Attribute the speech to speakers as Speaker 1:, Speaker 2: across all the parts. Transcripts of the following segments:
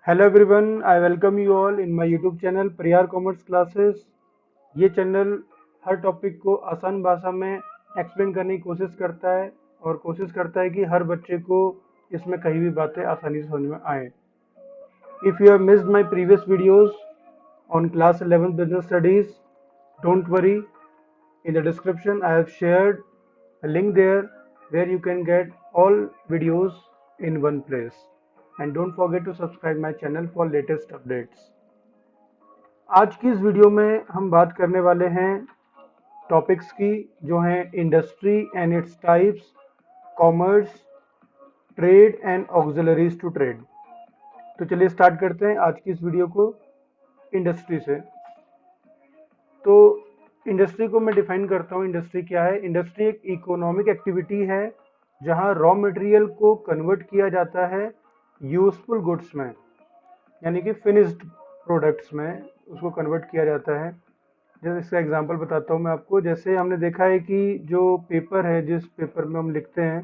Speaker 1: Hello everyone, I welcome you all in my YouTube channel Priyar commerce classes. ये channel हर topic को आसान भाषा में एक्सप्लेन करने की कोशिश करता है और कोशिश करता है कि हर बच्चे को इसमें कहीं भी बातें आसानी से समझ में आए। If you have missed my previous videos on class 11 business studies, don't worry, in the description I have shared a link there where you can get all videos in one place, and don't forget to subscribe my channel for latest updates. आज की इस video में हम बात करने वाले हैं topics की जो हैं industry and its types, commerce, trade and auxiliaries to trade. तो चलिए स्टार्ट करते हैं आज की इस वीडियो को इंडस्ट्री से। तो इंडस्ट्री को मैं डिफाइन करता हूँ। इंडस्ट्री क्या है? इंडस्ट्री एक इकोनॉमिक एक्टिविटी है जहाँ रॉ मटेरियल को कन्वर्ट किया जाता है यूजफुल गुड्स में, यानी कि फिनिश्ड प्रोडक्ट्स में उसको कन्वर्ट किया जाता है। जैसे इसका एग्जांपल बताता हूँ मैं आपको। जैसे हमने देखा है कि जो पेपर है, जिस पेपर में हम लिखते हैं,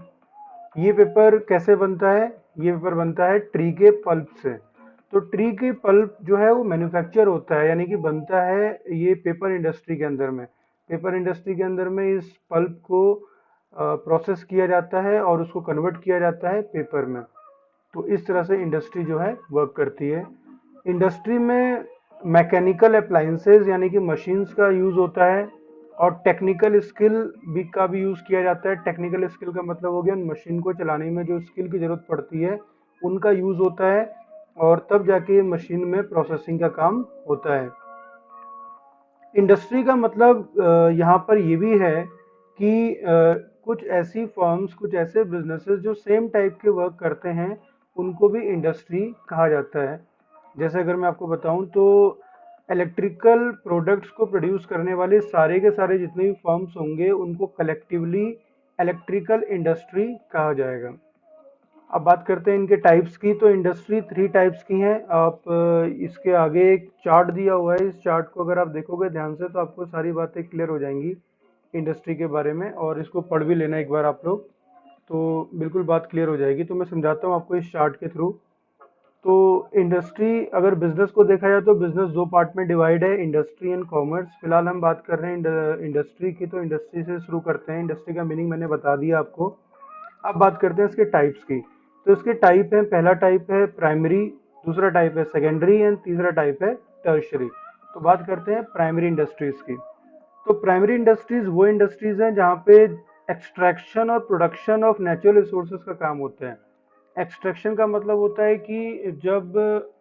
Speaker 1: ये पेपर कैसे बनता है? ये पेपर बनता है ट्री के पल्प से। तो ट्री के पल्प जो है वो मैन्युफैक्चर होता है, यानी कि बनता है ये पेपर इंडस्ट्री के अंदर में। पेपर इंडस्ट्री के अंदर में इस पल्प को प्रोसेस किया जाता है और उसको कन्वर्ट किया जाता है पेपर में। तो इस तरह से इंडस्ट्री जो है वर्क करती है। इंडस्ट्री में मैकेनिकल अप्लायंसेज यानी कि मशीन्स का यूज़ होता है और टेक्निकल स्किल का भी यूज़ किया जाता है। टेक्निकल स्किल का मतलब हो गया मशीन को चलाने में जो स्किल की ज़रूरत पड़ती है उनका यूज़ होता है, और तब जाके मशीन में प्रोसेसिंग का काम होता है। इंडस्ट्री का मतलब यहाँ पर ये भी है कि कुछ ऐसी फर्म्स, कुछ ऐसे बिजनेसेस जो सेम टाइप के वर्क करते हैं उनको भी इंडस्ट्री कहा जाता है। जैसे अगर मैं आपको बताऊं तो इलेक्ट्रिकल प्रोडक्ट्स को प्रोड्यूस करने वाले सारे के सारे जितने भी फर्म्स होंगे उनको कलेक्टिवली इलेक्ट्रिकल इंडस्ट्री कहा जाएगा। अब बात करते हैं इनके टाइप्स की। तो इंडस्ट्री 3 टाइप्स की हैं। आप इसके आगे एक चार्ट दिया हुआ है, इस चार्ट को अगर आप देखोगे ध्यान से तो आपको सारी बातें क्लियर हो जाएंगी इंडस्ट्री के बारे में, और इसको पढ़ भी लेना एक बार आप लोग, तो बिल्कुल बात क्लियर हो जाएगी। तो मैं समझाता हूँ आपको इस चार्ट के थ्रू। तो इंडस्ट्री, अगर बिजनेस को देखा जाए तो बिजनेस 2 पार्ट में डिवाइड है, इंडस्ट्री एंड कॉमर्स। फिलहाल हम बात कर रहे हैं इंडस्ट्री की, तो इंडस्ट्री से शुरू करते हैं। इंडस्ट्री का मीनिंग मैंने बता दिया आपको। अब बात करते हैं इसके टाइप्स की। तो इसके टाइप है, पहला टाइप है प्राइमरी, दूसरा टाइप है सेकेंडरी एंड तीसरा टाइप है टर्शरी। तो बात करते हैं प्राइमरी इंडस्ट्रीज की। तो प्राइमरी इंडस्ट्रीज वो इंडस्ट्रीज हैं जहाँ पे एक्सट्रैक्शन और प्रोडक्शन ऑफ नेचुरल रिसोर्सेज का काम होता है। एक्सट्रैक्शन का मतलब होता है कि जब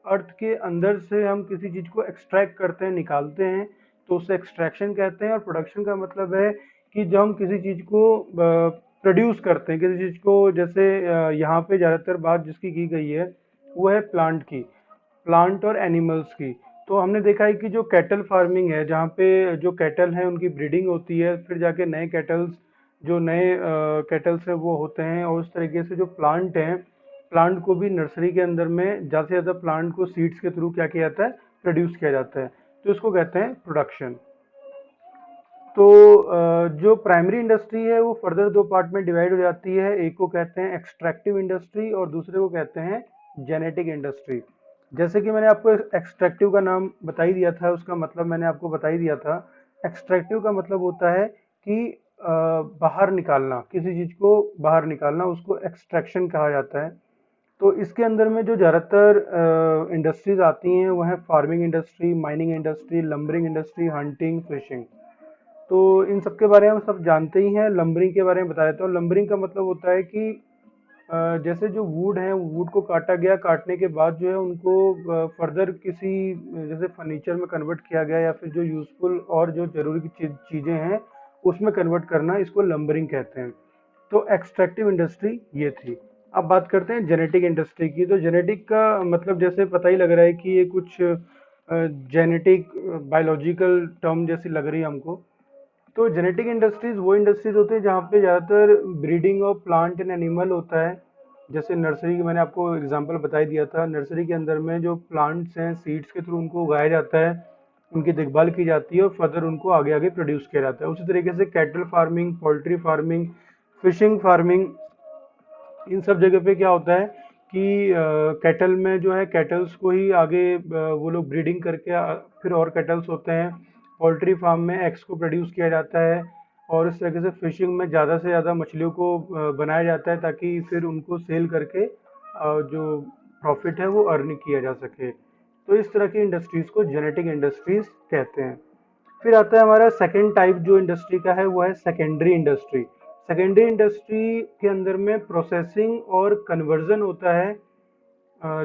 Speaker 1: अर्थ के अंदर से हम किसी चीज को एक्सट्रैक्ट करते हैं, निकालते हैं, तो उसे एक्सट्रैक्शन कहते हैं। और प्रोडक्शन का मतलब है कि जब हम किसी चीज को प्रोड्यूस करते हैं, किसी चीज को, जैसे यहाँ पे ज्यादातर बात जिसकी की गई है वो है प्लांट की, प्लांट और एनिमल्स की। तो हमने देखा है कि जो कैटल फार्मिंग है, जहाँ पे जो कैटल हैं उनकी ब्रीडिंग होती है, फिर जाके नए कैटल्स, जो नए कैटल्स है वो होते हैं। और उस तरीके से जो प्लांट हैं, प्लांट को भी नर्सरी के अंदर में ज़्यादा से ज़्यादा प्लांट को सीड्स के थ्रू क्या किया जाता है? प्रोड्यूस किया जाता है। तो इसको कहते हैं प्रोडक्शन। तो जो प्राइमरी इंडस्ट्री है वो फर्दर 2 पार्ट में डिवाइड हो जाती है। एक को कहते हैं एक्सट्रैक्टिव इंडस्ट्री और दूसरे को कहते हैं जेनेटिक इंडस्ट्री। जैसे कि मैंने आपको एक्सट्रैक्टिव का नाम बता ही दिया था, उसका मतलब मैंने आपको बता ही दिया था। एक्सट्रैक्टिव का मतलब होता है कि बाहर निकालना, किसी चीज़ को बाहर निकालना, उसको एक्सट्रैक्शन कहा जाता है। तो इसके अंदर में जो ज़्यादातर इंडस्ट्रीज आती हैं वो है farming industry, mining industry, lumbering industry, hunting, fishing. तो इन सब के बारे में हम सब जानते ही हैं। लंबरिंग के बारे में बता देता हूँ। लंबरिंग का मतलब होता है कि जैसे जो वुड है, वुड को काटा गया, काटने के बाद जो है उनको फर्दर किसी जैसे फर्नीचर में कन्वर्ट किया गया, या फिर जो यूजफुल और जो जरूरी की चीज़ें हैं उसमें कन्वर्ट करना, इसको लंबरिंग कहते हैं। तो एक्सट्रैक्टिव इंडस्ट्री ये थी। अब बात करते हैं जेनेटिक इंडस्ट्री की। तो जेनेटिक का मतलब जैसे पता ही लग रहा है कि ये कुछ जेनेटिक बायोलॉजिकल टर्म जैसी लग रही है हमको। तो जेनेटिक इंडस्ट्रीज वो इंडस्ट्रीज होते हैं जहाँ पे ज़्यादातर breeding of plant and animal होता है। जैसे नर्सरी की मैंने आपको एग्जांपल बता ही दिया था। नर्सरी के अंदर में जो प्लांट्स हैं, सीड्स के थ्रू उनको उगाया जाता है, उनकी देखभाल की जाती है और फर्दर उनको आगे आगे प्रोड्यूस किया जाता है। उसी तरीके से cattle farming, poultry farming, fishing farming, इन सब जगह पे क्या होता है कि कैटल में जो है कैटल्स को ही आगे वो लोग ब्रीडिंग करके फिर और कैटल्स होते हैं। पोल्ट्री फार्म में एग्स को प्रोड्यूस किया जाता है और इस तरीके से फिशिंग में ज़्यादा से ज़्यादा मछलियों को बनाया जाता है ताकि फिर उनको सेल करके जो प्रॉफिट है वो अर्न किया जा सके। तो इस तरह की इंडस्ट्रीज को जेनेटिक इंडस्ट्रीज कहते हैं। फिर आता है हमारा सेकेंड टाइप जो इंडस्ट्री का है, वो है सेकेंडरी इंडस्ट्री। सेकेंडरी इंडस्ट्री के अंदर में प्रोसेसिंग और कन्वर्जन होता है।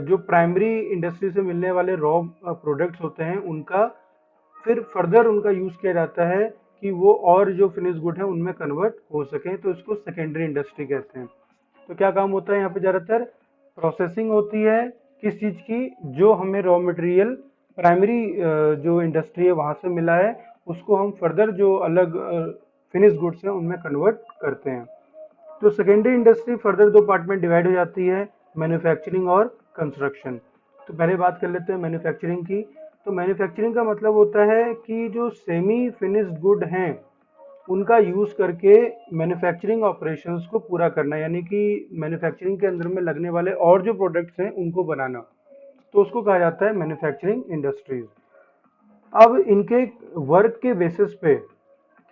Speaker 1: जो प्राइमरी इंडस्ट्री से मिलने वाले रॉ प्रोडक्ट्स होते हैं उनका फिर फर्दर उनका यूज किया जाता है कि वो और जो फिनिश गुड है उनमें कन्वर्ट हो सके, तो इसको सेकेंडरी इंडस्ट्री कहते हैं। तो क्या काम होता है यहाँ पे, ज्यादातर प्रोसेसिंग होती है किस चीज की, जो हमें रॉ मटेरियल प्राइमरी जो इंडस्ट्री है वहां से मिला है उसको हम फर्दर जो अलग फिनिश गुड्स हैं उनमें कन्वर्ट करते हैं। तो सेकेंडरी इंडस्ट्री फर्दर दो पार्ट में डिवाइड हो जाती है, मैन्युफैक्चरिंग और कंस्ट्रक्शन। तो पहले बात कर लेते हैं मैन्युफैक्चरिंग की। तो मैन्युफैक्चरिंग का मतलब होता है कि जो सेमी फिनिश्ड गुड हैं उनका यूज करके मैन्युफैक्चरिंग ऑपरेशंस को पूरा करना, यानी कि मैन्युफैक्चरिंग के अंदर में लगने वाले और जो प्रोडक्ट्स हैं उनको बनाना, तो उसको कहा जाता है मैन्युफैक्चरिंग इंडस्ट्रीज। अब इनके वर्क के बेसिस पे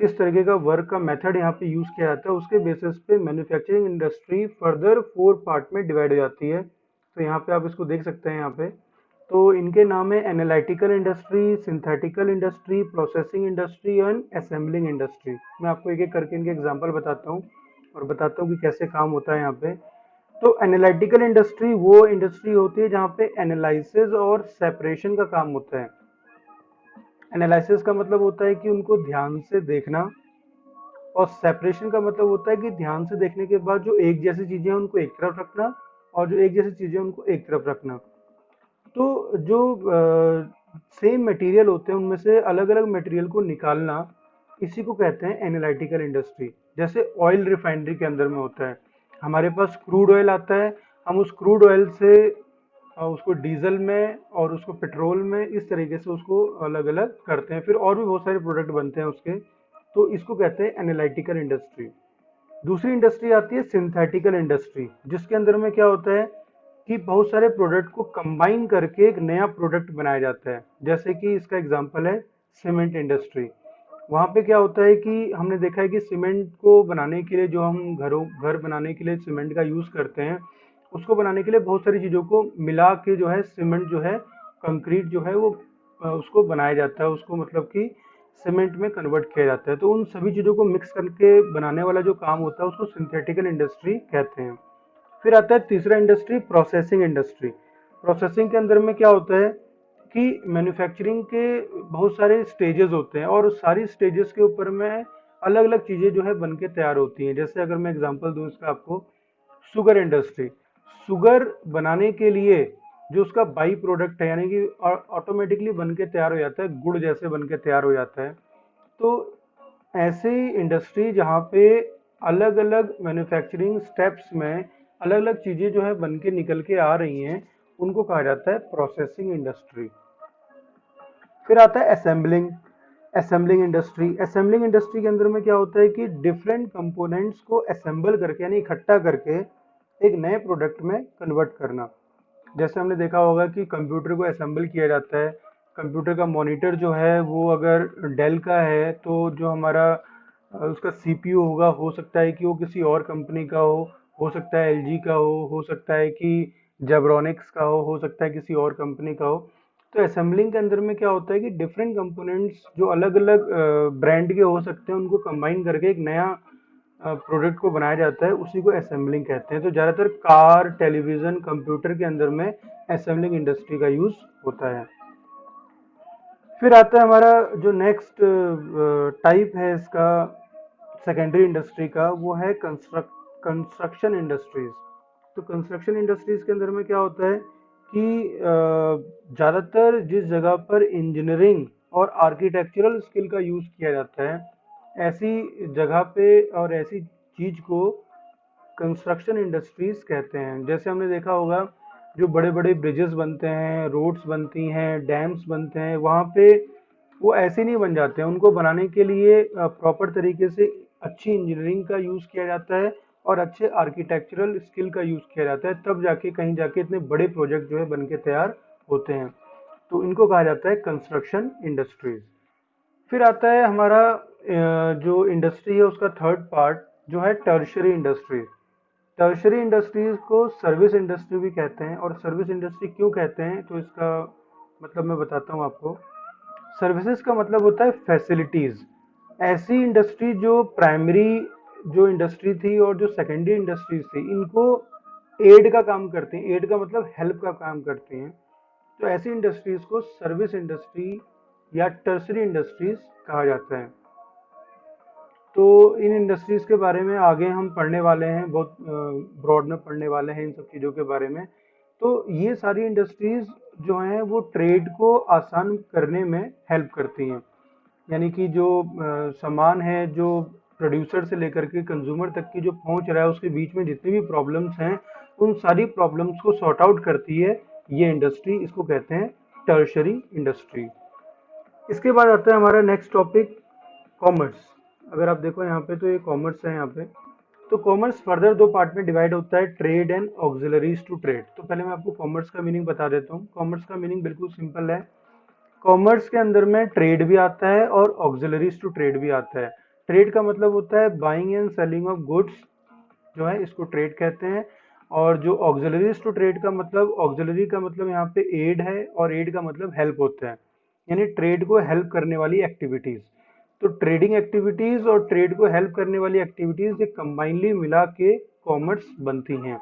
Speaker 1: किस तरीके का वर्क का मेथड यहाँ पे यूज किया जाता है उसके बेसिस पे मैन्युफैक्चरिंग इंडस्ट्री फर्दर 4 पार्ट में डिवाइड हो जाती है। तो यहाँ पे आप इसको देख सकते हैं यहाँ पे। तो इनके नाम है analytical industry, synthetical industry, processing industry and assembling industry. मैं आपको एक एक करके इनके एग्जांपल बताता हूँ और बताता हूँ कि कैसे काम होता है यहाँ पे। तो एनालिटिकल इंडस्ट्री वो इंडस्ट्री होती है जहाँ पे एनालिसिस और सेपरेशन का काम होता है। एनालिसिस का मतलब होता है कि उनको ध्यान से देखना, और सेपरेशन का मतलब होता है कि ध्यान से देखने के बाद जो एक जैसी चीजें हैं उनको एक तरफ रखना और जो एक जैसी चीजें हैं उनको एक तरफ रखना। तो जो सेम मटेरियल होते हैं उनमें से अलग अलग मटेरियल को निकालना, इसी को कहते हैं एनालिटिकल इंडस्ट्री। जैसे ऑयल रिफाइनरी के अंदर में होता है, हमारे पास क्रूड ऑयल आता है, हम उस क्रूड ऑयल से उसको डीजल में और उसको पेट्रोल में इस तरीके से उसको अलग अलग करते हैं, फिर और भी बहुत सारे प्रोडक्ट बनते हैं उसके। तो इसको कहते हैं एनालिटिकल इंडस्ट्री। दूसरी इंडस्ट्री आती है सिंथेटिकल इंडस्ट्री, जिसके अंदर में क्या होता है कि बहुत सारे प्रोडक्ट को कंबाइन करके एक नया प्रोडक्ट बनाया जाता है। जैसे कि इसका एग्जांपल है सीमेंट इंडस्ट्री। वहाँ पे क्या होता है कि हमने देखा है कि सीमेंट को बनाने के लिए जो हम घर बनाने के लिए सीमेंट का यूज करते हैं, उसको बनाने के लिए बहुत सारी चीजों को मिला के जो है सीमेंट जो है, कंक्रीट जो है वो उसको बनाया जाता है, उसको मतलब कि सीमेंट में कन्वर्ट किया जाता है। तो उन सभी चीजों को मिक्स करके बनाने वाला जो काम होता है उसको सिंथेटिकल इंडस्ट्री कहते हैं। फिर आता है तीसरा इंडस्ट्री, प्रोसेसिंग इंडस्ट्री। प्रोसेसिंग के अंदर में क्या होता है कि मैन्युफैक्चरिंग के बहुत सारे स्टेजेस होते हैं और उस सारी स्टेजेस के ऊपर में अलग अलग चीजें जो है बन के तैयार होती हैं। जैसे अगर मैं एग्जांपल दूं इसका आपको, शुगर इंडस्ट्री। शुगर बनाने के लिए जो उसका बाई प्रोडक्ट है, यानी कि ऑटोमेटिकली बन के तैयार हो जाता है, गुड़ जैसे बन के तैयार हो जाता है। तो ऐसी इंडस्ट्री जहाँ पे अलग अलग मैन्युफैक्चरिंग स्टेप्स में अलग अलग चीजें जो है बन के निकल के आ रही हैं, उनको कहा जाता है प्रोसेसिंग इंडस्ट्री। फिर आता है assembling assembling industry. Assembling industry के अंदर में क्या होता है कि डिफरेंट कंपोनेंट्स को असेंबल करके यानी इकट्ठा करके एक नए प्रोडक्ट में कन्वर्ट करना। जैसे हमने देखा होगा कि कंप्यूटर को असेंबल किया जाता है। कंप्यूटर का मॉनिटर जो है वो अगर डेल का है तो जो हमारा उसका सीपीयू होगा, हो सकता है कि वो किसी और कंपनी का हो सकता है एलजी का हो सकता है कि जेब्रॉनिक्स का हो सकता है किसी और कंपनी का हो। तो असेंबलिंग के अंदर में क्या होता है कि डिफरेंट कंपोनेंट्स जो अलग अलग ब्रांड के हो सकते हैं उनको कंबाइन करके एक नया प्रोडक्ट को बनाया जाता है, उसी को असेंबलिंग कहते हैं। तो ज़्यादातर कार, टेलीविज़न, कंप्यूटर के अंदर में असेंबलिंग इंडस्ट्री का यूज़ होता है। फिर आता है हमारा जो नेक्स्ट टाइप है इसका सेकेंडरी इंडस्ट्री का, वो है कंस्ट्रक्शन इंडस्ट्रीज। तो कंस्ट्रक्शन इंडस्ट्रीज के अंदर में क्या होता है कि ज़्यादातर जिस जगह पर इंजीनियरिंग और आर्किटेक्चरल स्किल का यूज़ किया जाता है, ऐसी जगह पे और ऐसी चीज़ को कंस्ट्रक्शन इंडस्ट्रीज कहते हैं। जैसे हमने देखा होगा जो बड़े बड़े ब्रिजेस बनते हैं, रोड्स बनती हैं, डैम्स बनते हैं, वहाँ पे वो ऐसे नहीं बन जाते हैं, उनको बनाने के लिए प्रॉपर तरीके से अच्छी इंजीनियरिंग का यूज़ किया जाता है और अच्छे आर्किटेक्चरल स्किल का यूज़ किया जाता है, तब जाके कहीं जाके इतने बड़े प्रोजेक्ट जो है बन के तैयार होते हैं। तो इनको कहा जाता है कंस्ट्रक्शन इंडस्ट्रीज। फिर आता है हमारा जो इंडस्ट्री है उसका थर्ड पार्ट जो है टर्शरी इंडस्ट्रीज। टर्शरी इंडस्ट्रीज को सर्विस इंडस्ट्री भी कहते हैं। और सर्विस इंडस्ट्री क्यों कहते हैं तो इसका मतलब मैं बताता हूँ आपको। सर्विसेज का मतलब होता है फैसिलिटीज। ऐसी इंडस्ट्री जो प्राइमरी जो इंडस्ट्री थी और जो सेकेंडरी इंडस्ट्रीज थी इनको एड का काम करते हैं। एड का मतलब हेल्प का काम करते हैं। तो ऐसी इंडस्ट्रीज को सर्विस इंडस्ट्री या टर्सरी इंडस्ट्रीज कहा जाता है। तो इन इंडस्ट्रीज के बारे में आगे हम पढ़ने वाले हैं, बहुत ब्रॉड में पढ़ने वाले हैं इन सब चीज़ों के बारे में। तो ये सारी इंडस्ट्रीज जो हैं वो ट्रेड को आसान करने में हेल्प करती हैं। यानी कि जो सामान है जो प्रोड्यूसर से लेकर के कंज्यूमर तक की जो पहुंच रहा है उसके बीच में जितनी भी प्रॉब्लम्स हैं उन सारी प्रॉब्लम्स को सॉर्ट आउट करती है ये इंडस्ट्री। इसको कहते हैं टर्शरी इंडस्ट्री। इसके बाद आता है हमारा नेक्स्ट टॉपिक कॉमर्स। अगर आप देखो यहाँ पे तो ये कॉमर्स है यहाँ पे। तो कॉमर्स फर्दर दो पार्ट में डिवाइड होता है, trade and auxiliaries to trade. तो पहले मैं आपको कॉमर्स का मीनिंग बता देता हूँ। कॉमर्स का मीनिंग बिल्कुल सिंपल है। कॉमर्स के अंदर में ट्रेड भी आता है और ऑक्सिलरीज टू ट्रेड भी आता है। ट्रेड का मतलब होता है buying and selling of goods, जो है इसको ट्रेड कहते हैं। और जो ऑक्सिलरीज टू ट्रेड का मतलब, ऑक्सिलरी का मतलब यहाँ पे एड है और एड का मतलब हेल्प होता है, यानी ट्रेड को हेल्प करने वाली एक्टिविटीज। तो ट्रेडिंग एक्टिविटीज और ट्रेड को हेल्प करने वाली एक्टिविटीज ये कंबाइनली मिला के कॉमर्स बनती हैं।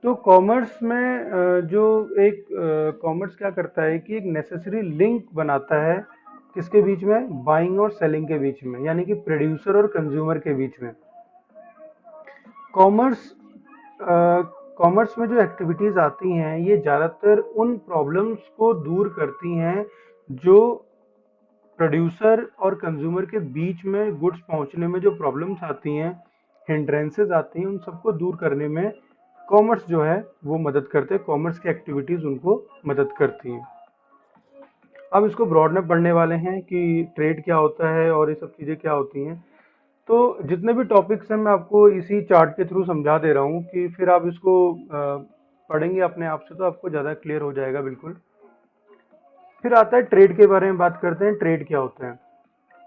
Speaker 1: तो कॉमर्स में जो एक कॉमर्स क्या करता है कि एक नेसेसरी लिंक बनाता है किसके बीच में, बाइंग और सेलिंग के बीच में, यानी कि प्रोड्यूसर और कंज्यूमर के बीच में। कॉमर्स कॉमर्स में जो एक्टिविटीज आती हैं ये ज़्यादातर उन प्रॉब्लम्स को दूर करती हैं जो प्रोड्यूसर और कंज्यूमर के बीच में गुड्स पहुंचने में जो प्रॉब्लम्स आती हैं, हिंड्रेंसेस आती हैं, उन सबको दूर करने में कॉमर्स जो है वो मदद करते हैं। कॉमर्स की एक्टिविटीज उनको मदद करती हैं। अब इसको ब्रॉड में पढ़ने वाले हैं कि ट्रेड क्या होता है और ये सब चीज़ें क्या होती हैं। तो जितने भी टॉपिक्स हैं मैं आपको इसी चार्ट के थ्रू समझा दे रहा हूँ कि फिर आप इसको पढ़ेंगे अपने आप से तो आपको ज़्यादा क्लियर हो जाएगा बिल्कुल। फिर आता है ट्रेड के बारे में बात करते हैं। ट्रेड क्या होता है।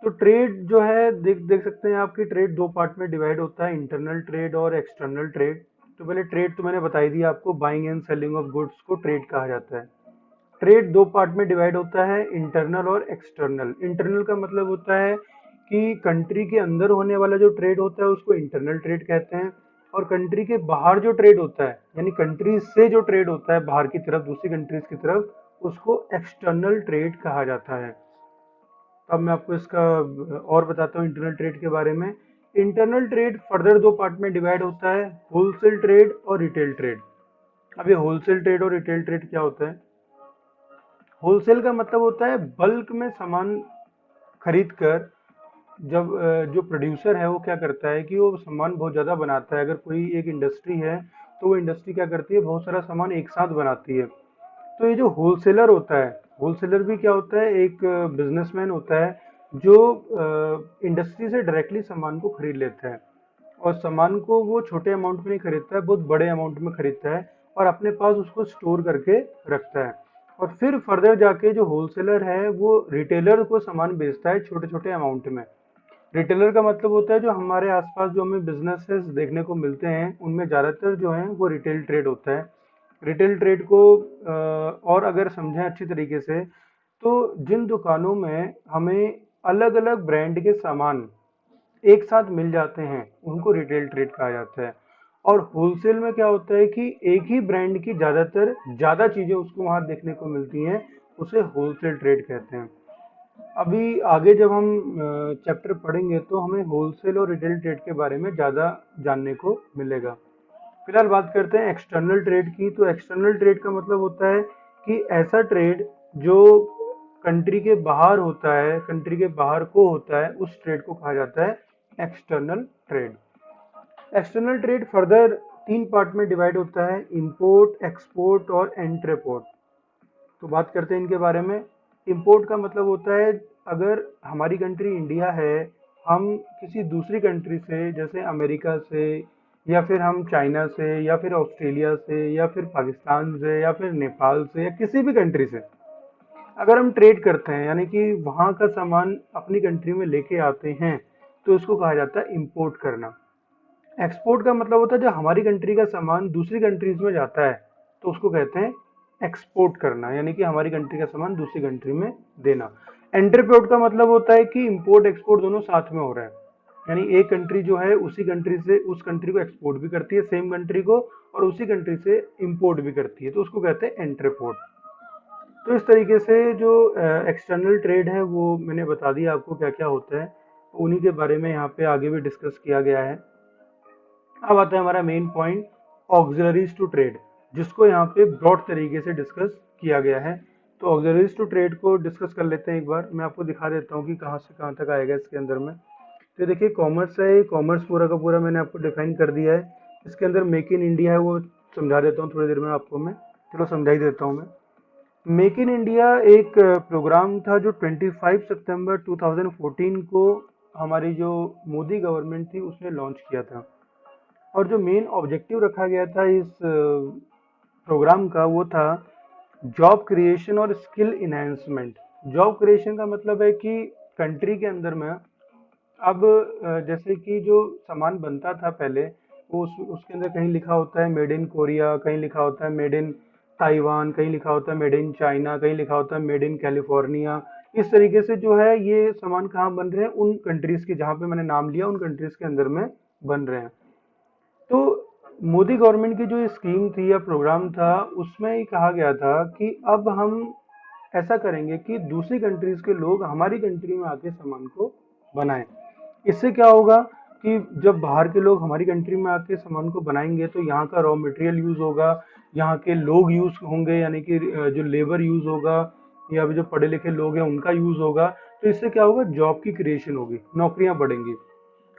Speaker 1: तो ट्रेड जो है देख देख सकते हैं आपकी ट्रेड दो पार्ट में डिवाइड होता है, इंटरनल ट्रेड और एक्सटर्नल ट्रेड। तो पहले ट्रेड तो मैंने बताई दी आपको, buying and selling of goods को ट्रेड कहा जाता है। ट्रेड दो पार्ट में डिवाइड होता है, इंटरनल और एक्सटर्नल। इंटरनल का मतलब होता है कि कंट्री के अंदर होने वाला जो ट्रेड होता है उसको इंटरनल ट्रेड कहते हैं। और कंट्री के बाहर जो ट्रेड होता है, यानी कंट्री से जो ट्रेड होता है बाहर की तरफ, दूसरी कंट्रीज की तरफ, उसको एक्सटर्नल ट्रेड कहा जाता है। अब मैं आपको इसका और बताता हूँ इंटरनल ट्रेड के बारे में। इंटरनल ट्रेड फर्दर दो पार्ट में डिवाइड होता है, होलसेल ट्रेड और रिटेल ट्रेड। अब ये होलसेल ट्रेड और रिटेल ट्रेड क्या होता है। होलसेल का मतलब होता है बल्क में सामान खरीद कर, जब जो प्रोड्यूसर है वो क्या करता है कि वो सामान बहुत ज़्यादा बनाता है। अगर कोई एक इंडस्ट्री है तो वो इंडस्ट्री क्या करती है, बहुत सारा सामान एक साथ बनाती है। तो ये जो होलसेलर होता है, होलसेलर भी क्या होता है, एक बिजनेसमैन होता है जो इंडस्ट्री से डायरेक्टली सामान को खरीद लेता है। और सामान को वो छोटे अमाउंट में नहीं खरीदता है, बहुत बड़े अमाउंट में खरीदता है और अपने पास उसको स्टोर करके रखता है। और फिर फर्दर जाके जो होलसेलर है वो रिटेलर को सामान बेचता है छोटे छोटे अमाउंट में। रिटेलर का मतलब होता है जो हमारे आसपास जो हमें बिजनेसेस देखने को मिलते हैं उनमें ज़्यादातर जो है वो रिटेल ट्रेड होता है। रिटेल ट्रेड को और अगर समझें अच्छी तरीके से तो जिन दुकानों में हमें अलग अलग ब्रांड के सामान एक साथ मिल जाते हैं उनको रिटेल ट्रेड कहा जाता है। और होलसेल में क्या होता है कि एक ही ब्रांड की ज़्यादातर ज़्यादा चीज़ें उसको वहाँ देखने को मिलती हैं, उसे होलसेल ट्रेड कहते हैं। अभी आगे जब हम चैप्टर पढ़ेंगे तो हमें होलसेल और रिटेल ट्रेड के बारे में ज़्यादा जानने को मिलेगा। फिलहाल बात करते हैं एक्सटर्नल ट्रेड की। तो एक्सटर्नल ट्रेड का मतलब होता है कि ऐसा ट्रेड जो कंट्री के बाहर होता है, कंट्री के बाहर को होता है, उस ट्रेड को कहा जाता है external trade. External trade further तीन पार्ट में डिवाइड होता है, इंपोर्ट, एक्सपोर्ट और एंट्रेपोर्ट। तो बात करते हैं इनके बारे में। इंपोर्ट का मतलब होता है अगर हमारी कंट्री इंडिया है, हम किसी दूसरी कंट्री से, जैसे अमेरिका से, या फिर हम चाइना से, या फिर ऑस्ट्रेलिया से, या फिर पाकिस्तान से, या फिर नेपाल से, या किसी भी कंट्री से अगर हम ट्रेड करते हैं, यानी कि वहाँ का सामान अपनी कंट्री में लेके आते हैं, तो इसको कहा जाता है इंपोर्ट करना। एक्सपोर्ट का मतलब होता है जब हमारी कंट्री का सामान दूसरी कंट्रीज में जाता है, तो उसको कहते हैं एक्सपोर्ट करना, यानी कि हमारी कंट्री का सामान दूसरी कंट्री में देना। एंटरपोर्ट का मतलब होता है कि इंपोर्ट एक्सपोर्ट दोनों साथ में हो रहा है, यानी एक कंट्री जो है उसी कंट्री से उस कंट्री को एक्सपोर्ट भी करती है, सेम कंट्री को, और उसी कंट्री से इंपोर्ट भी करती है, तो उसको कहते हैं एंटरपोर्ट। तो इस तरीके से जो एक्सटर्नल ट्रेड है वो मैंने बता दिया आपको क्या क्या होता है, उन्हीं के बारे में यहाँ पे आगे भी डिस्कस किया गया है। अब आता है हमारा main point, auxiliaries to trade, जिसको यहाँ पे ब्रॉड तरीके से डिस्कस किया गया है। तो ऑक्सिलरीज टू ट्रेड को डिस्कस कर लेते हैं एक बार, मैं आपको दिखा देता हूँ कि कहाँ से कहाँ तक आएगा इसके अंदर में। तो देखिए कॉमर्स है, कॉमर्स पूरा का पूरा मैंने आपको डिफाइन कर दिया है। इसके अंदर मेक इन इंडिया है, वो समझा देता हूँ थोड़ी देर में आपको मैं, चलो समझा ही देता हूँ मैं। मेक इन इंडिया एक प्रोग्राम था जो 25 सितंबर 2014 को हमारी जो मोदी गवर्नमेंट थी उसने लॉन्च किया था। और जो मेन ऑब्जेक्टिव रखा गया था इस प्रोग्राम का वो था जॉब क्रिएशन और स्किल इन्हेंसमेंट। जॉब क्रिएशन का मतलब है कि कंट्री के अंदर में अब जैसे कि जो सामान बनता था पहले, वो उसके अंदर कहीं लिखा होता है मेड इन कोरिया, कहीं लिखा होता है मेड इन ताइवान, कहीं लिखा होता है मेड इन चाइना, कहीं लिखा होता है मेड इन कैलिफोर्निया। इस तरीके से जो है ये सामान कहाँ बन रहे हैं, उन कंट्रीज के जहाँ पे मैंने नाम लिया उन कंट्रीज के अंदर में बन रहे हैं। तो मोदी गवर्नमेंट की जो स्कीम थी या प्रोग्राम था उसमें ये कहा गया था कि अब हम ऐसा करेंगे कि दूसरी कंट्रीज के लोग हमारी कंट्री में आके सामान को बनाएं। इससे क्या होगा कि जब बाहर के लोग हमारी कंट्री में आके सामान को बनाएंगे तो यहाँ का रॉ मटेरियल यूज होगा, यहाँ के लोग यूज होंगे, यानी कि जो लेबर यूज होगा, या जो पढ़े लिखे लोग हैं उनका यूज होगा। तो इससे क्या होगा, जॉब की क्रिएशन होगी, नौकरियां बढ़ेंगी।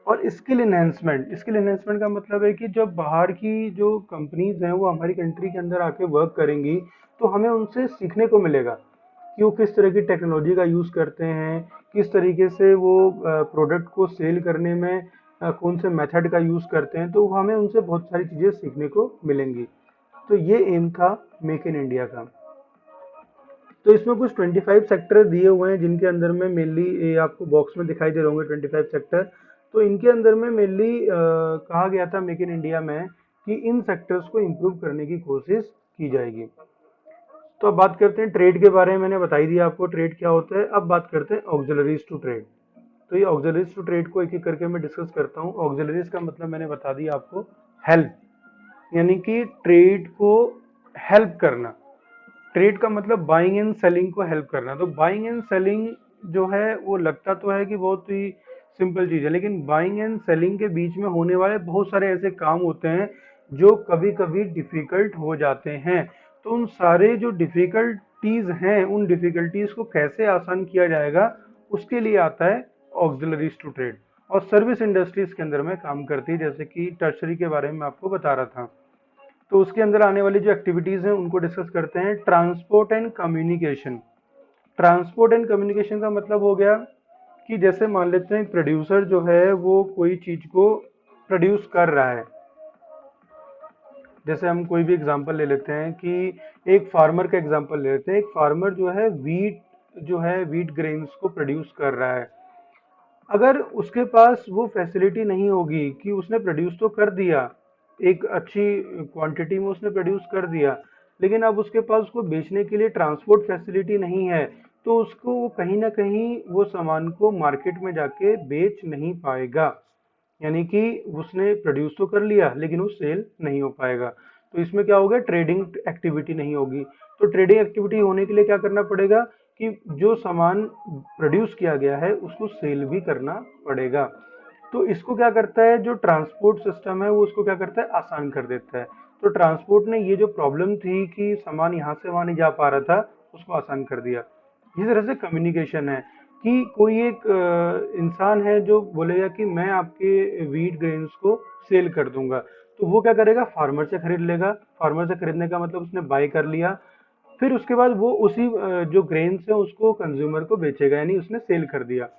Speaker 1: और स्किल एनहेंसमेंट का मतलब है कि जब बाहर की जो कंपनीज हैं वो हमारी कंट्री के अंदर आके वर्क करेंगी, तो हमें उनसे सीखने को मिलेगा कि वो किस तरह की टेक्नोलॉजी का यूज़ करते हैं, किस तरीके से वो प्रोडक्ट को सेल करने में कौन से मेथड का यूज़ करते हैं, तो हमें उनसे बहुत सारी चीज़ें सीखने को मिलेंगी। तो ये एम था मेक इन इंडिया का। तो इसमें कुछ 25 सेक्टर दिए हुए हैं जिनके अंदर में मेनली, ये आपको बॉक्स में दिखाई दे रहे होंगे 25 सेक्टर। तो इनके अंदर में मेनली कहा गया था मेक इन इंडिया में कि इन सेक्टर्स को इम्प्रूव करने की कोशिश की जाएगी। तो अब बात करते हैं ट्रेड के बारे में, मैंने बता ही दिया आपको ट्रेड क्या होता है। अब बात करते हैं ऑक्सिलरीज टू ट्रेड। तो ये ऑक्सिलरीज टू ट्रेड को एक एक करके मैं डिस्कस करता हूँ। ऑक्सिलरीज का मतलब मैंने बता दिया आपको, हेल्प, यानी कि ट्रेड को हेल्प करना। ट्रेड का मतलब बाइंग एंड सेलिंग को हेल्प करना। तो बाइंग एंड सेलिंग जो है वो लगता तो है कि बहुत ही सिंपल चीज है, लेकिन बाइंग एंड सेलिंग के बीच में होने वाले बहुत सारे ऐसे काम होते हैं जो कभी कभी डिफिकल्ट हो जाते हैं। तो उन सारे जो डिफिकल्टीज हैं, उन डिफिकल्टीज को कैसे आसान किया जाएगा, उसके लिए आता है ऑक्सिलरीज टू ट्रेड। और सर्विस इंडस्ट्रीज के अंदर में काम करती है, जैसे कि टर्शरी के बारे में आपको बता रहा था। तो उसके अंदर आने वाली जो एक्टिविटीज हैं उनको डिस्कस करते हैं। Transport and communication. Transport and communication का मतलब हो गया कि जैसे मान लेते हैं प्रोड्यूसर जो है वो कोई चीज को प्रोड्यूस कर रहा है, जैसे हम कोई भी एग्जांपल ले लेते हैं कि एक फार्मर का एग्जांपल ले लेते हैं। एक फार्मर जो है वीट ग्रेन्स को प्रोड्यूस कर रहा है। अगर उसके पास वो फैसिलिटी नहीं होगी कि उसने प्रोड्यूस तो कर दिया, एक अच्छी क्वांटिटी में उसने प्रोड्यूस कर दिया, लेकिन अब उसके पास उसको बेचने के लिए ट्रांसपोर्ट फैसिलिटी नहीं है, तो उसको वो कहीं ना कहीं वो सामान को मार्केट में जाके बेच नहीं पाएगा। यानी कि उसने प्रोड्यूस तो कर लिया लेकिन वो सेल नहीं हो पाएगा। तो इसमें क्या होगा, ट्रेडिंग एक्टिविटी नहीं होगी। तो ट्रेडिंग एक्टिविटी होने के लिए क्या करना पड़ेगा कि जो सामान प्रोड्यूस किया गया है उसको सेल भी करना पड़ेगा। तो इसको क्या करता है, जो ट्रांसपोर्ट सिस्टम है वो उसको क्या करता है, आसान कर देता है। तो ट्रांसपोर्ट ने ये जो प्रॉब्लम थी कि सामान यहाँ से वहां नहीं जा पा रहा था, उसको आसान कर दिया। इसी तरह से कम्युनिकेशन है कि कोई एक इंसान है जो बोलेगा कि मैं आपके वीट ग्रेन्स को सेल कर दूंगा, तो वो क्या करेगा, फार्मर से खरीद लेगा। फार्मर से खरीदने का मतलब उसने बाय कर लिया, फिर उसके बाद वो उसी जो ग्रेन्स है उसको कंज्यूमर को बेचेगा, यानी उसने सेल कर दिया।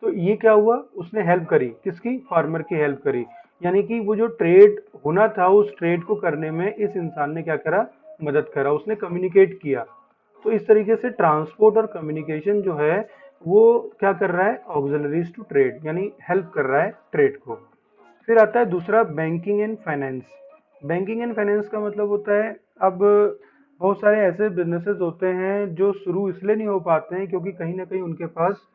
Speaker 1: तो ये क्या हुआ, उसने हेल्प करी, किसकी, फार्मर की हेल्प करी। यानी कि वो जो ट्रेड होना था उस ट्रेड को करने में इस इंसान ने क्या करा, मदद करा, उसने कम्युनिकेट किया। तो इस तरीके से ट्रांसपोर्ट और कम्युनिकेशन जो है वो क्या कर रहा है, ऑक्सिलरीज टू ट्रेड, यानी हेल्प कर रहा है ट्रेड को। फिर आता है दूसरा, banking and finance. Banking and finance का मतलब होता है, अब बहुत सारे ऐसे बिजनेसेस होते हैं जो शुरू इसलिए नहीं हो पाते हैं क्योंकि कहीं ना कहीं उनके पास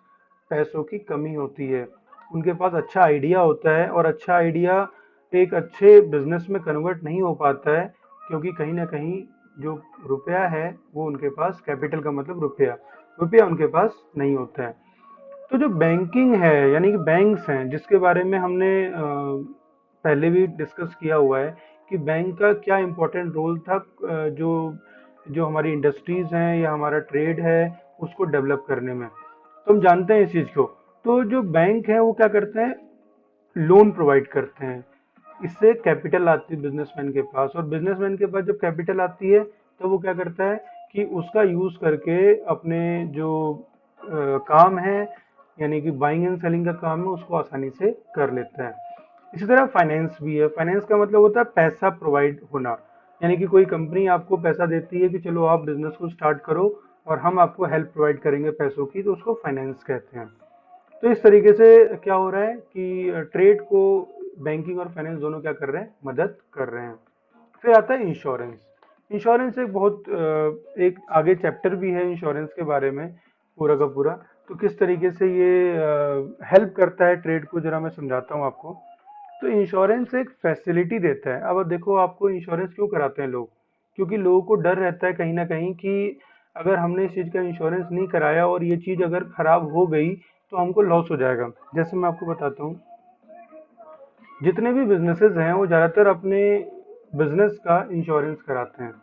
Speaker 1: पैसों की कमी होती है। उनके पास अच्छा आइडिया होता है और अच्छा आइडिया एक अच्छे बिजनेस में कन्वर्ट नहीं हो पाता है क्योंकि कहीं ना कहीं जो रुपया है वो उनके पास, कैपिटल का मतलब रुपया, रुपया उनके पास नहीं होता है। तो जो बैंकिंग है यानी कि बैंक्स हैं जिसके बारे में हमने पहले भी डिस्कस किया हुआ है कि बैंक का क्या इम्पोर्टेंट रोल था, जो जो हमारी इंडस्ट्रीज हैं या हमारा ट्रेड है उसको डेवलप करने में। तो हम जानते हैं इस चीज़ को। तो जो बैंक है वो क्या करते हैं, लोन प्रोवाइड करते हैं। इससे कैपिटल आती है बिजनेसमैन के पास, और बिजनेसमैन के पास जब कैपिटल आती है तो वो क्या करता है कि उसका यूज करके अपने जो काम है यानी कि बाइंग एंड सेलिंग का काम है उसको आसानी से कर लेता है। इसी तरह फाइनेंस भी है। फाइनेंस का मतलब होता है पैसा प्रोवाइड होना, यानी कि कोई कंपनी आपको पैसा देती है कि चलो आप बिजनेस को स्टार्ट करो और हम आपको हेल्प प्रोवाइड करेंगे पैसों की, तो उसको फाइनेंस कहते हैं। तो इस तरीके से क्या हो रहा है कि ट्रेड को बैंकिंग और फाइनेंस दोनों क्या कर रहे हैं, मदद कर रहे हैं। फिर आता है इंश्योरेंस। इंश्योरेंस एक बहुत एक आगे चैप्टर भी है इंश्योरेंस के बारे में पूरा का पूरा। तो किस तरीके से ये हेल्प करता है ट्रेड को, जरा मैं समझाता हूँ आपको। तो इंश्योरेंस एक फैसिलिटी देता है। अब देखो, आपको इंश्योरेंस क्यों कराते हैं लोग, क्योंकि लोगों को डर रहता है कहीं ना कहीं कि अगर हमने इस चीज़ का इंश्योरेंस नहीं कराया और ये चीज़ अगर खराब हो गई तो हमको लॉस हो जाएगा। जैसे मैं आपको बताता हूँ, जितने भी बिजनेसेस हैं वो ज़्यादातर अपने बिजनेस का इंश्योरेंस कराते हैं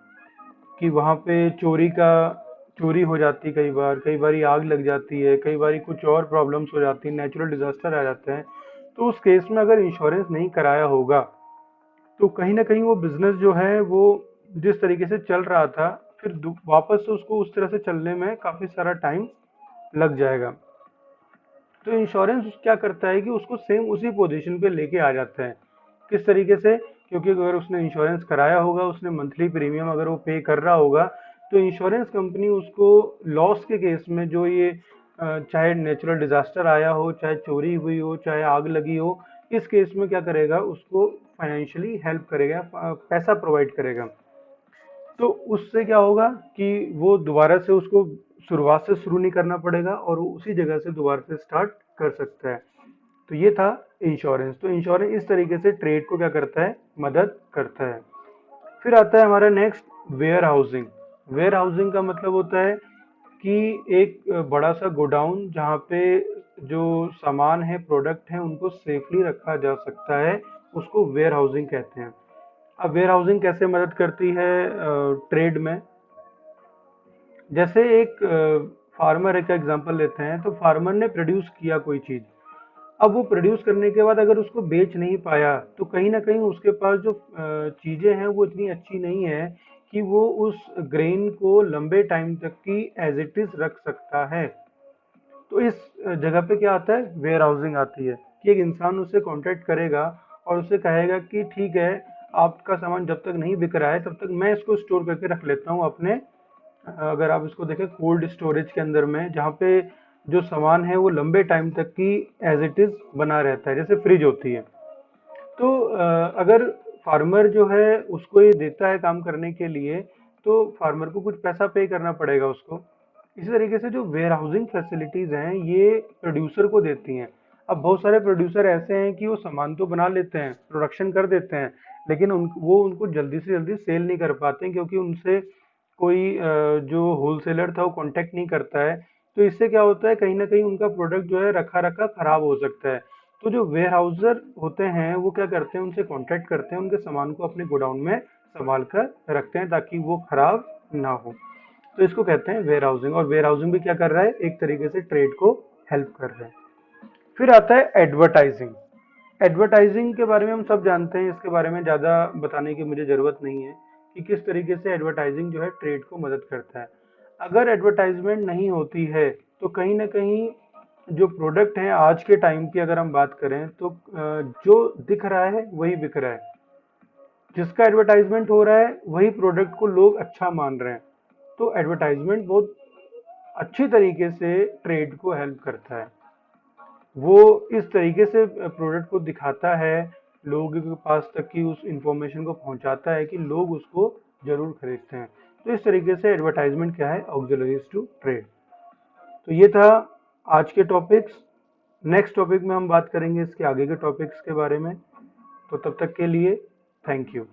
Speaker 1: कि वहाँ पे चोरी हो जाती है, कई बार आग लग जाती है, कई बार कुछ और प्रॉब्लम्स हो जाती है, नेचुरल डिजास्टर आ जाते हैं। तो उस केस में अगर इंश्योरेंस नहीं कराया होगा तो कहीं ना कहीं वो बिजनेस जो है वो जिस तरीके से चल रहा था फिर वापस से उसको उस तरह से चलने में काफी सारा टाइम लग जाएगा। तो इंश्योरेंस क्या करता है कि उसको सेम उसी पोजीशन पे लेके आ जाता है। किस तरीके से, क्योंकि अगर उसने इंश्योरेंस कराया होगा, उसने मंथली प्रीमियम अगर वो पे कर रहा होगा, तो इंश्योरेंस कंपनी उसको लॉस के केस में, जो ये चाहे नेचुरल डिजास्टर आया हो, चाहे चोरी हुई हो, चाहे आग लगी हो, इस केस में क्या करेगा, उसको फाइनेंशियली हेल्प करेगा, पैसा प्रोवाइड करेगा। तो उससे क्या होगा कि वो दोबारा से उसको शुरुआत से शुरू नहीं करना पड़ेगा और वो उसी जगह से दोबारा से स्टार्ट कर सकता है। तो ये था इंश्योरेंस। तो इंश्योरेंस इस तरीके से ट्रेड को क्या करता है, मदद करता है। फिर आता है हमारा next, warehousing. Warehousing का मतलब होता है कि एक बड़ा सा गोडाउन जहाँ पे जो सामान है, प्रोडक्ट है, उनको सेफली रखा जा सकता है, उसको वेयर हाउसिंग कहते हैं। अब वेयर हाउसिंग कैसे मदद करती है ट्रेड में, जैसे एक फार्मर का एग्जांपल लेते हैं। तो फार्मर ने प्रोड्यूस किया कोई चीज़, अब वो प्रोड्यूस करने के बाद अगर उसको बेच नहीं पाया तो कहीं ना कहीं उसके पास जो चीज़ें हैं वो इतनी अच्छी नहीं है कि वो उस ग्रेन को लंबे टाइम तक की एज इट इज रख सकता है। तो इस जगह पे क्या आता है, वेयर हाउसिंग आती है कि एक इंसान उससे कांटेक्ट करेगा और उससे कहेगा कि ठीक है, आपका सामान जब तक नहीं बिक रहा है तब तक मैं इसको स्टोर करके रख लेता हूँ अपने, अगर आप इसको देखें कोल्ड स्टोरेज के अंदर में, जहाँ पे जो सामान है वो लंबे टाइम तक की एज इट इज बना रहता है, जैसे फ्रिज होती है। तो अगर फार्मर जो है उसको ये देता है काम करने के लिए, तो फार्मर को कुछ पैसा पे करना पड़ेगा उसको। इसी तरीके से जो वेयर हाउसिंग फैसिलिटीज हैं ये प्रोड्यूसर को देती हैं। अब बहुत सारे प्रोड्यूसर ऐसे हैं कि वो सामान तो बना लेते हैं, प्रोडक्शन कर देते हैं, लेकिन वो उनको जल्दी से जल्दी सेल नहीं कर पाते हैं क्योंकि उनसे कोई जो होलसेलर था वो कांटेक्ट नहीं करता है। तो इससे क्या होता है, कहीं ना कहीं उनका प्रोडक्ट जो है रखा रखा खराब हो सकता है। तो जो वेयर हाउसर होते हैं वो क्या करते हैं, उनसे कांटेक्ट करते हैं, उनके सामान को अपने गोडाउन में संभाल कर रखते हैं ताकि वो खराब ना हो। तो इसको कहते हैं वेयर हाउसिंग। और वेयर हाउसिंग भी क्या कर रहा है, एक तरीके से ट्रेड को हेल्प कर रहा है। फिर आता है एडवर्टाइजिंग। एडवर्टाइजिंग के बारे में हम सब जानते हैं, इसके बारे में ज़्यादा बताने की मुझे ज़रूरत नहीं है कि किस तरीके से एडवर्टाइजिंग जो है ट्रेड को मदद करता है। अगर एडवर्टाइजमेंट नहीं होती है तो कहीं ना कहीं जो प्रोडक्ट हैं आज के टाइम की अगर हम बात करें तो जो दिख रहा है वही बिक रहा है, जिसका एडवर्टाइजमेंट हो रहा है वही प्रोडक्ट को लोग अच्छा मान रहे हैं। तो एडवर्टाइजमेंट बहुत अच्छी तरीके से ट्रेड को हेल्प करता है। वो इस तरीके से प्रोडक्ट को दिखाता है, लोगों के पास तक की उस इंफॉर्मेशन को पहुंचाता है कि लोग उसको जरूर खरीदते हैं। तो इस तरीके से एडवर्टाइजमेंट क्या है, ऑक्सिलरीज टू ट्रेड। तो ये था आज के टॉपिक्स। नेक्स्ट टॉपिक में हम बात करेंगे इसके आगे के टॉपिक्स के बारे में। तो तब तक के लिए थैंक यू।